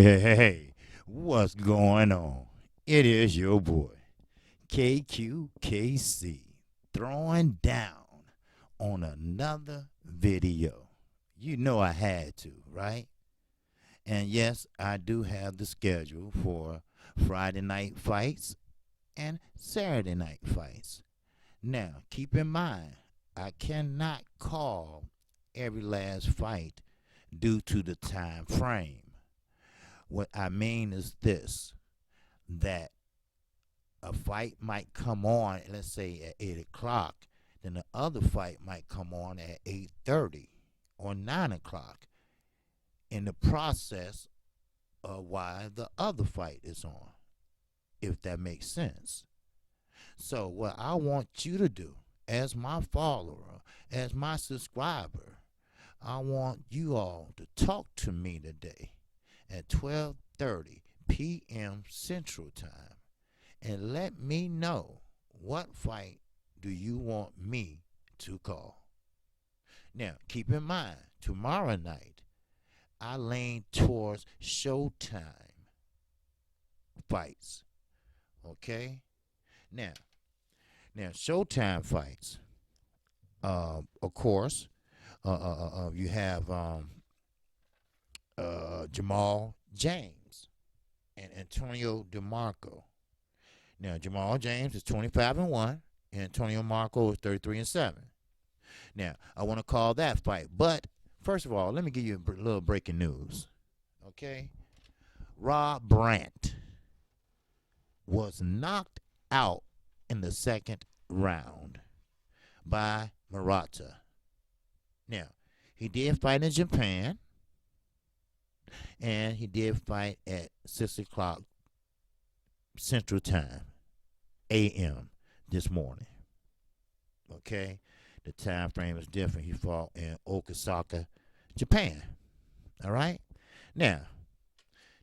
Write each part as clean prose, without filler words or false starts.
Hey, what's going on? It is your boy, KQKC, throwing down on another video. You know I had to, right? And yes, I do have the schedule for Friday night fights and Saturday night fights. Now, keep in mind, I cannot call every last fight due to the time frame. What I mean is this, that a fight might come on, let's say at 8 o'clock, then the other fight might come on at 8:30 or 9 o'clock in the process of why the other fight is on, if that makes sense. So what I want you to do as my follower, as my subscriber, I want you all to talk to me today at 12:30 p.m. Central Time and let me know what fight do you want me to call. Now, keep in mind, tomorrow night I lean towards Showtime fights. Okay? Now, Showtime fights. Of course, you have Jamal James and Antonio DeMarco. Now, Jamal James is 25-1, and Antonio Marco is 33-7. Now, I want to call that fight, but first of all, let me give you a little breaking news. Okay, Brant was knocked out in the second round by Murata. Now, he did fight in Japan, and he did fight at 6 o'clock Central Time, a.m. this morning. Okay, the time frame is different. He fought in Osaka, Japan. All right. Now,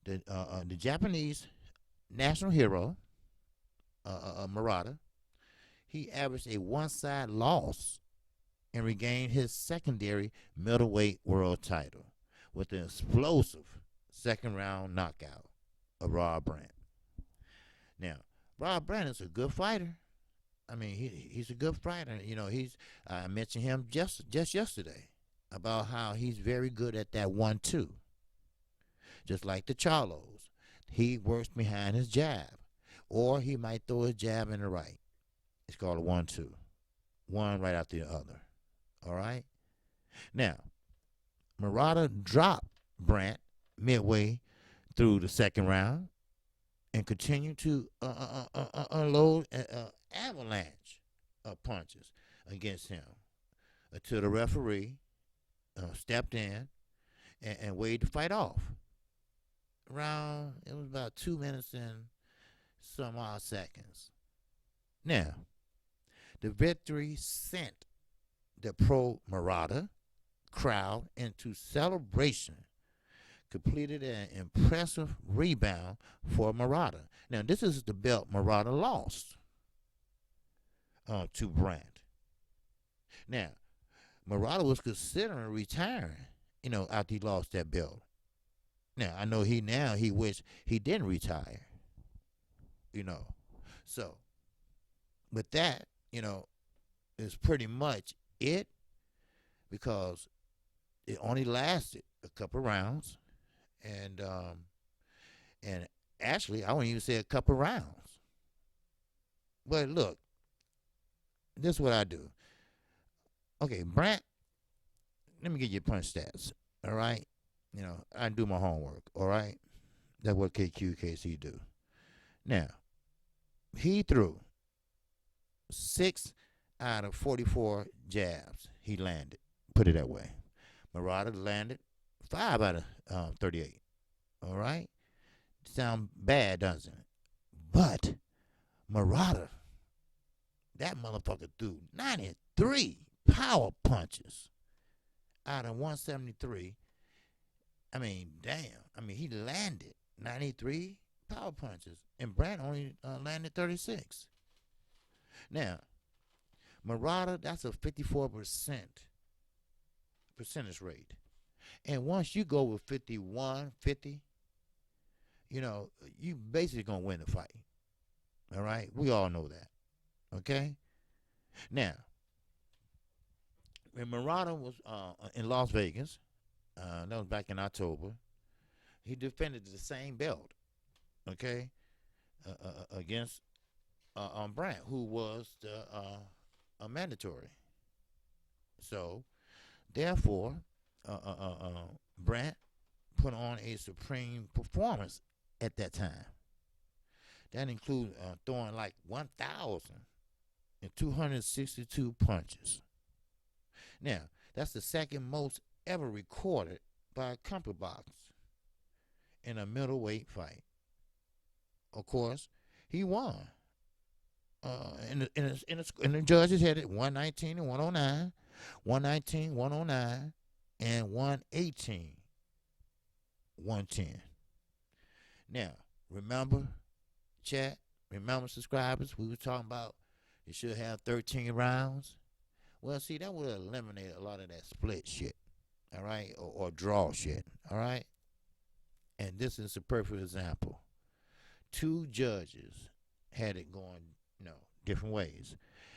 the Japanese national hero, Murata, he averaged a one-side loss and regained his secondary middleweight world title with an explosive second-round knockout of Brant. Now, Brant is a good fighter. I mean, he's a good fighter. You know, I mentioned him just yesterday about how he's very good at that 1-2. Just like the Charlos. He works behind his jab. Or he might throw his jab in the right. It's called a 1-2. One right after the other. All right? Now, Murata dropped Brant midway through the second round and continued to unload avalanche of punches against him until the referee stepped in and waved the fight off. It was about 2 minutes and some odd seconds. Now, the victory sent the pro Murata crowd into celebration, completed an impressive rebound for Murata. Now, this is the belt Murata lost to Brant. Now, Murata was considering retiring, after he lost that belt. Now, I know he wished he didn't retire, So, with that, is pretty much it, because it only lasted a couple rounds, and actually I wouldn't even say a couple rounds. But look, this is what I do. Okay, Brant, let me get you punch stats. All right, I do my homework. All right, that's what KQKC do. Now, he threw 6 out of 44 jabs he landed. Put it that way. Murata landed 5 out of 38. All right? Sound bad, doesn't it? But Murata, that motherfucker threw 93 power punches out of 173. I mean, damn. I mean, he landed 93 power punches, and Brant only landed 36. Now, Murata, that's a 54% percentage rate. And once you go with 51, 50, you know, you basically gonna win the fight. All right, we all know that. Okay. Now, when Murata was in Las Vegas, that was back in October. He defended the same belt. Okay, against Brant, who was the a mandatory. So therefore, Brant put on a supreme performance at that time. That includes throwing like 1,262 punches. Now, that's the second most ever recorded by a combat boxer in a middleweight fight. Of course, he won. And the judges had it 119 and 109, 119, 109, and 118, 110. Now, remember, chat, remember, subscribers, we were talking about you should have 13 rounds. Well, see, that would eliminate a lot of that split shit, all right, or draw shit, all right? And this is a perfect example. Two judges had it going, different ways.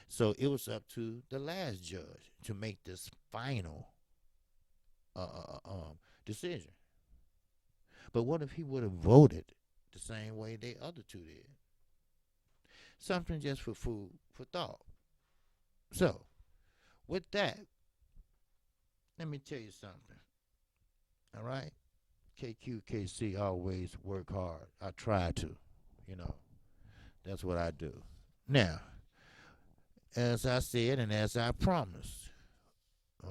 So it was up to the last judge to make this final decision. But what if he would have voted the same way the other two did? Something just for food for thought. So, with that, let me tell you something. All right? KQKC always work hard. I try to, you know. That's what I do. Now, as I said and as I promised,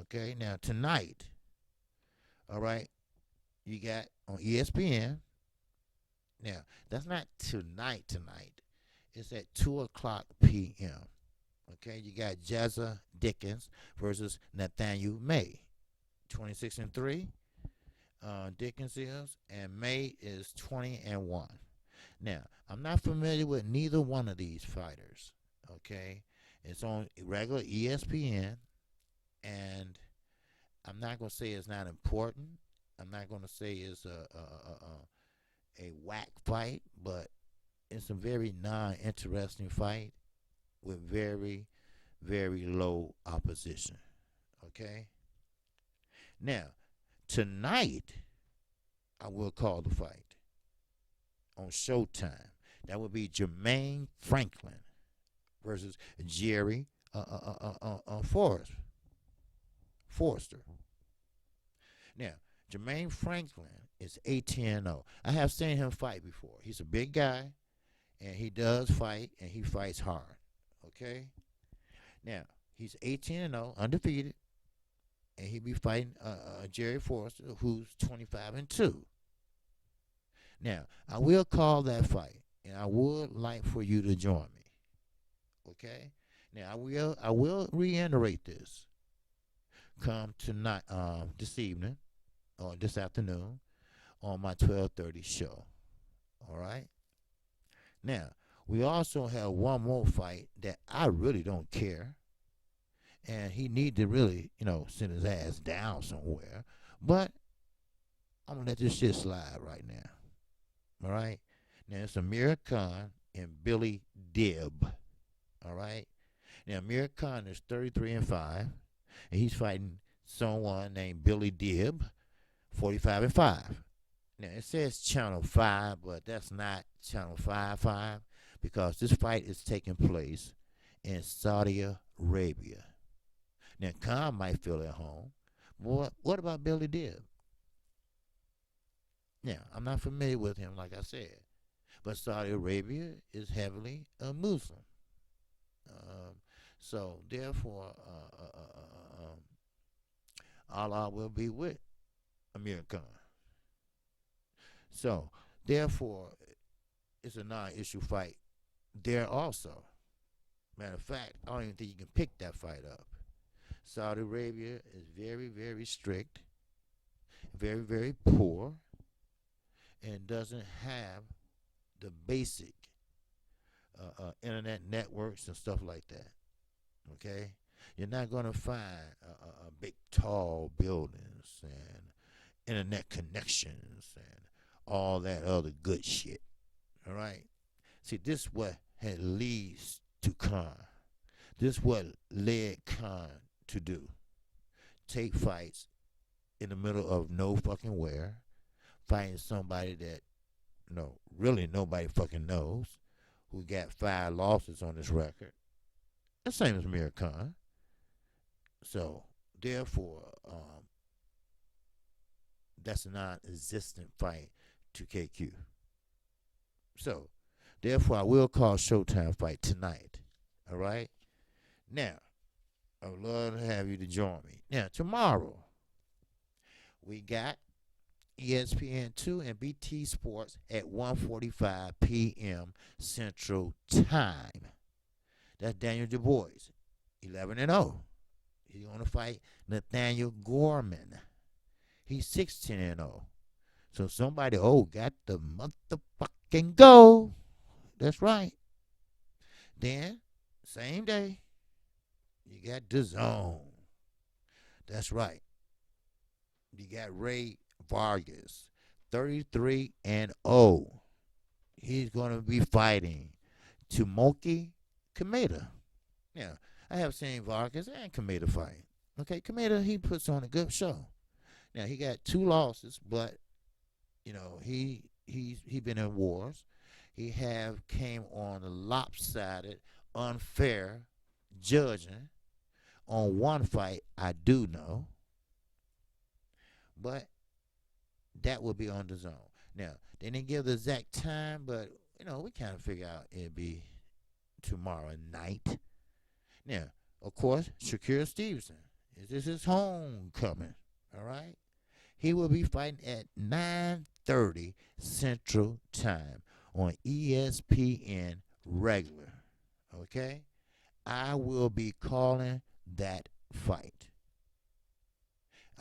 okay, now tonight, all right, you got on ESPN. Now, that's not tonight. It's at 2 o'clock p.m. Okay, you got Jazza Dickens versus Nathaniel May. 26-3. Dickens is, and May is 20-1. Now, I'm not familiar with neither one of these fighters. Okay, it's on regular ESPN, and I'm not gonna say it's not important. I'm not gonna say it's a whack fight, but it's a very non-interesting fight with very, very low opposition. Okay. Now, tonight, I will call the fight on Showtime. That would be Jermaine Franklin versus Jerry Forrester. Now, Jermaine Franklin is 18-0. I have seen him fight before. He's a big guy, and he does fight, and he fights hard. Okay? Now, he's 18-0, undefeated, and he be fighting Jerry Forrester, who's 25-2. Now, I will call that fight, and I would like for you to join me. Okay? Now, I will reiterate this. Come tonight, this evening, or this afternoon, on my 12:30 show. All right? Now, we also have one more fight that I really don't care. And he need to really, send his ass down somewhere. But I'm going to let this shit slide right now. All right? Now, it's Amir Khan and Billy Dibb. All right? Now, Amir Khan is 33-5. And he's fighting someone named Billy Dibb, 45-5. Now, it says Channel 5, but that's not Channel 5 because this fight is taking place in Saudi Arabia. Now, Khan might feel at home. But what about Billy Dibb? Now, I'm not familiar with him, like I said. But Saudi Arabia is heavily Muslim. So, therefore, Allah will be with Amir Khan. So, therefore, it's a non-issue fight there also. Matter of fact, I don't even think you can pick that fight up. Saudi Arabia is very, very strict, very, very poor, and doesn't have the basic internet networks and stuff like that. Okay? You're not going to find big, tall buildings and internet connections and all that other good shit. All right. See, this what had leads to Khan. This what led Khan to do. Take fights in the middle of no fucking where, fighting somebody that really nobody fucking knows, who got 5 losses on his record. The same as Mir Khan. So therefore, that's a non-existent fight to KQ. So therefore, I will call Showtime fight tonight. All right. Now, I would love to have you to join me. Now, tomorrow, we got ESPN2 and BT Sports at 1:45 p.m. Central Time. That's Daniel Du Bois, 11-0. He's going to fight Nathaniel Gorman. He's 16-0. So somebody, got the motherfucking go. That's right. Then, same day, you got DAZN. That's right. You got Ray Vargas, 33-0. He's going to be fighting Tomoki Kameda. Now, I have seen Vargas and Kameda fight. Okay, Kameda, he puts on a good show. Now, he got 2 losses, but, he been in wars. He have came on a lopsided, unfair judging on one fight, I do know. But that will be on DAZN. Now, they didn't give the exact time, but, we kind of figure out it'll be tomorrow night. Now, of course, Shakur Stevenson. This is his homecoming, all right? He will be fighting at 9:30 Central Time on ESPN regular, okay? I will be calling that fight.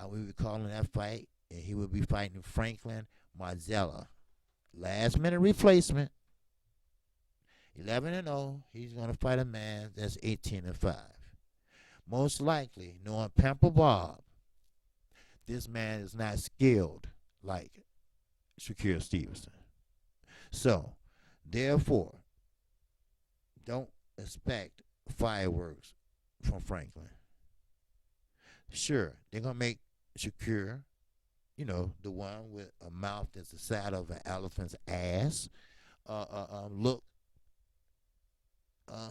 I will be calling that fight, and he will be fighting Franklin Marzella. Last minute replacement. 11-0. He's going to fight a man that's 18-5. Most likely, knowing Pamper Bob, this man is not skilled like Shakur Stevenson. So, therefore, don't expect fireworks from Franklin. Sure, they're going to make Shakur, the one with a mouth that's the size of an elephant's ass, look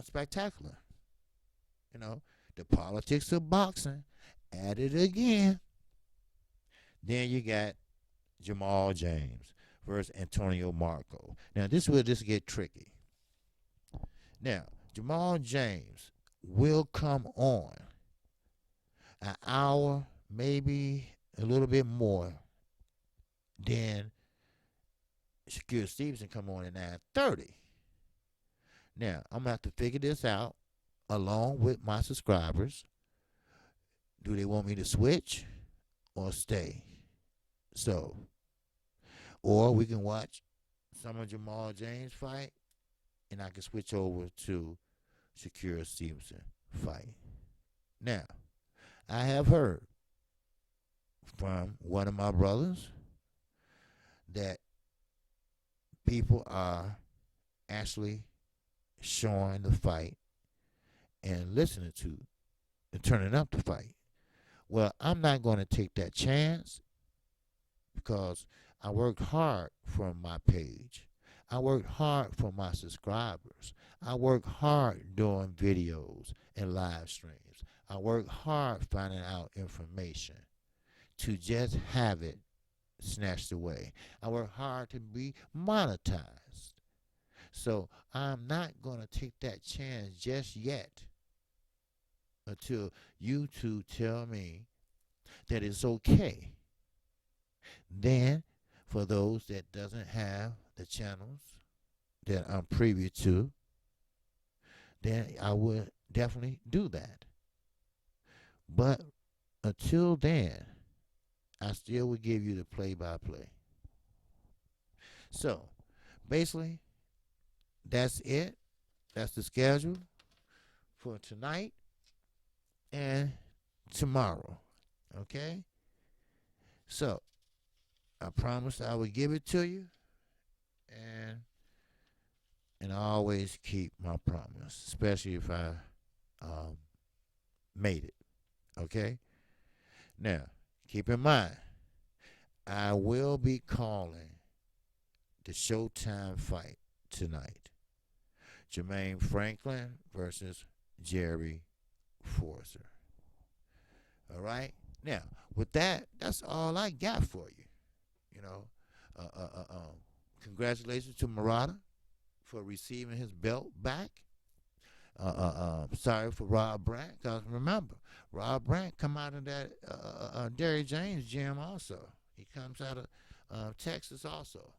spectacular. The politics of boxing at it again. Then you got Jamal James versus Antonio Marco. Now, this will just get tricky. Now, Jamal James will come on an hour, maybe a little bit more, than Shakur Stevenson come on at 9:30. Now, I'm going to have to figure this out along with my subscribers. Do they want me to switch or stay? So, or we can watch some of Jamal James fight, and I can switch over to Shakur Stevenson fight. Now, I have heard from one of my brothers that people are actually showing the fight and listening to and turning up the fight. Well, I'm not going to take that chance because I worked hard for my page. I worked hard for my subscribers. I worked hard doing videos and live streams. I worked hard finding out information to just have it snatched away. I worked hard to be monetized. So I'm not going to take that chance just yet until you two tell me that it's okay. Then, for those that doesn't have the channels that I'm privy to, then I would definitely do that. But until then, I still would give you the play-by-play. So, basically, that's it. That's the schedule for tonight and tomorrow. Okay? So, I promised I would give it to you, and I always keep my promise, especially if I um, made it. Okay. Now, keep in mind, I will be calling the Showtime fight tonight. Jermaine Franklin versus Jerry Forzer. All right. Now, with that, that's all I got for you. You know, uh, uh, uh, um, congratulations to Murata for receiving his belt back. Sorry for Rob Brant, because remember, Rob Brant come out of that Derry James gym also. He comes out of Texas also.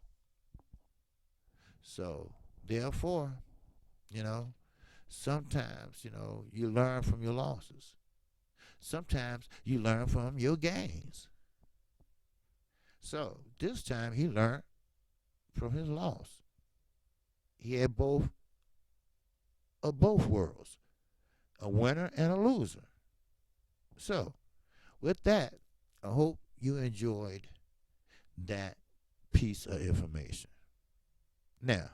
So, therefore, you know, sometimes, you learn from your losses. Sometimes you learn from your gains. So, this time he learned from his loss. He had both of both worlds, a winner and a loser. So, with that, I hope you enjoyed that piece of information. Now,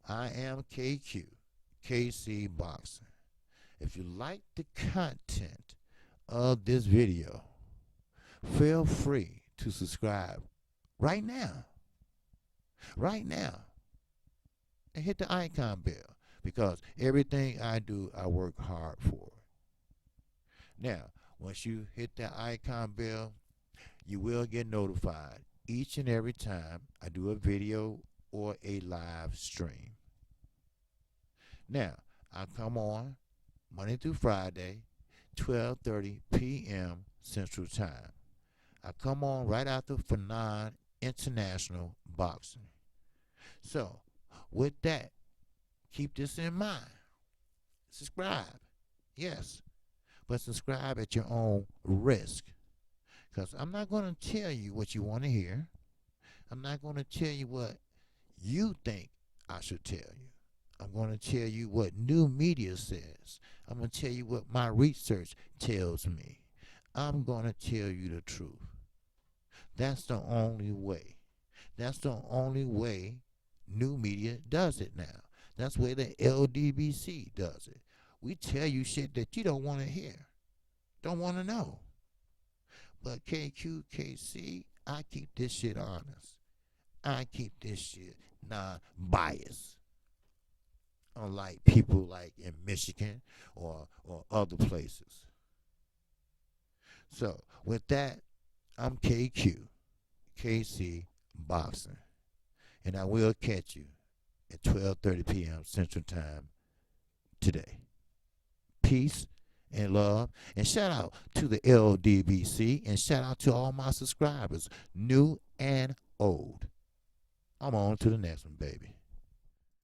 I am KQ, KC Boxing. If you like the content of this video, feel free to subscribe right now. Right now. And hit the icon bell, because everything I do, I work hard for. Now, once you hit that icon bell, you will get notified each and every time I do a video or a live stream. Now, I come on Monday through Friday, 12:30 p.m. Central Time. I come on right after Fanon International Boxing. So, with that, keep this in mind. Subscribe. Yes. But subscribe at your own risk. Because I'm not going to tell you what you want to hear. I'm not going to tell you what you think I should tell you. I'm going to tell you what new media says. I'm going to tell you what my research tells me. I'm going to tell you the truth. That's the only way. That's the only way new media does it now. That's the way the LDBC does it. We tell you shit that you don't want to hear, don't want to know. But KQKC, I keep this shit honest. I keep this shit non-biased. Unlike people like in Michigan or other places. So, with that, I'm KQ, KC Boxing. And I will catch you at 12:30 p.m. Central Time today. Peace and love. And shout out to the LDBC. And shout out to all my subscribers, new and old. I'm on to the next one, baby.